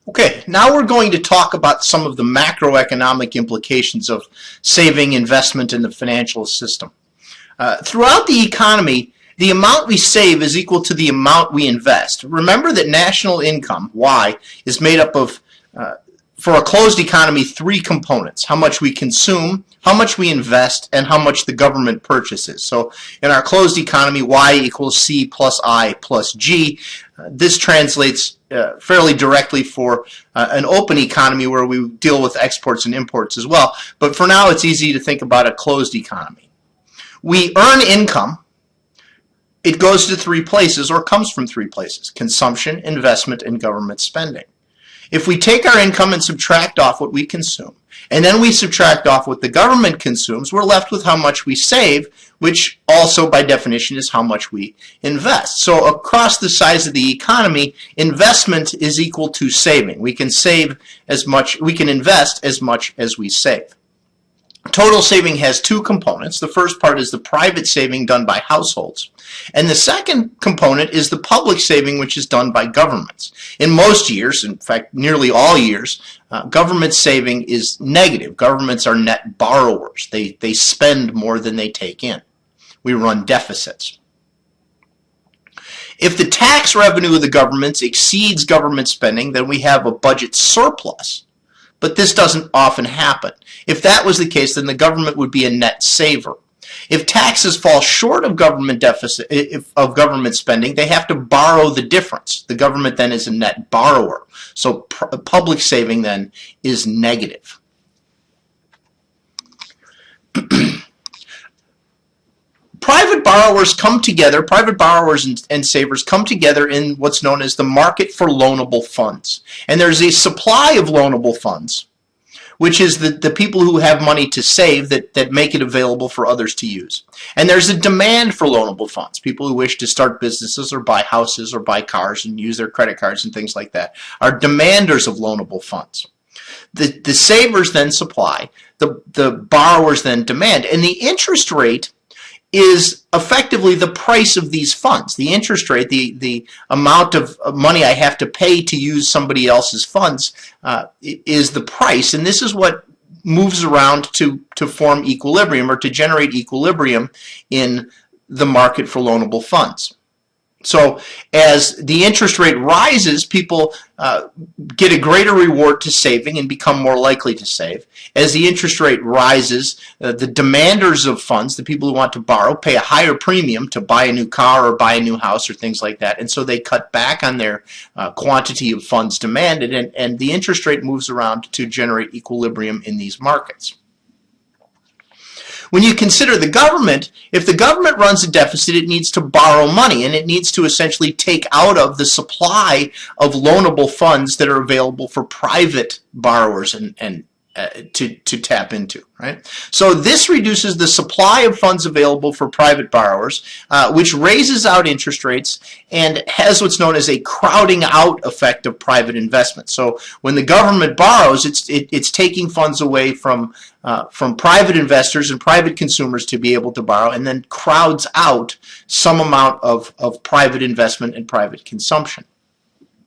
Okay, now we're going to talk about some of the macroeconomic implications of saving investment in the financial system. Throughout the economy, the amount we save is equal to the amount we invest. Remember that national income, Y, is made up of, for a closed economy, three components: how much we consume, how much we invest, and how much the government purchases. So in our closed economy, Y equals C plus I plus G. This translates fairly directly for an open economy where we deal with exports and imports as well. But for now, it's easy to think about a closed economy. We earn income. It goes to three places, or comes from three places: consumption, investment, and government spending. If we take our income and subtract off what we consume, and then we subtract off what the government consumes, we're left with how much we save, which also by definition is how much we invest. So across the size of the economy, investment is equal to saving. We can save as much, we can invest as much as we save. Total saving has two components. The first part is the private saving done by households, and the second component is the public saving, which is done by governments. In most years, in fact nearly all years, government saving is negative. Governments are net borrowers. They spend more than they take in. We run deficits. If the tax revenue of the governments exceeds government spending, then we have a budget surplus. But this doesn't often happen. If that was the case, then the government would be a net saver. If taxes fall short of government spending, they have to borrow the difference. The government then is a net borrower. So public saving then is negative. Private borrowers come together, private borrowers and savers come together in what's known as the market for loanable funds. And there's a supply of loanable funds, which is the people who have money to save that make it available for others to use. And there's a demand for loanable funds. People who wish to start businesses or buy houses or buy cars and use their credit cards and things like that are demanders of loanable funds. The savers then supply, the borrowers then demand, and the interest rate is effectively the price of these funds. The interest rate, the amount of money I have to pay to use somebody else's funds is the price, and this is what moves around to form equilibrium, or to generate equilibrium in the market for loanable funds. So as the interest rate rises, people get a greater reward to saving and become more likely to save. As the interest rate rises, the demanders of funds, the people who want to borrow, pay a higher premium to buy a new car or buy a new house or things like that. And so they cut back on their quantity of funds demanded, and the interest rate moves around to generate equilibrium in these markets. When you consider the government, if the government runs a deficit, it needs to borrow money, and it needs to essentially take out of the supply of loanable funds that are available for private borrowers and to tap into, right? So this reduces the supply of funds available for private borrowers, which raises out interest rates and has what's known as a crowding out effect of private investment. So when the government borrows, it's taking funds away from private investors and private consumers to be able to borrow, and then crowds out some amount of private investment and private consumption.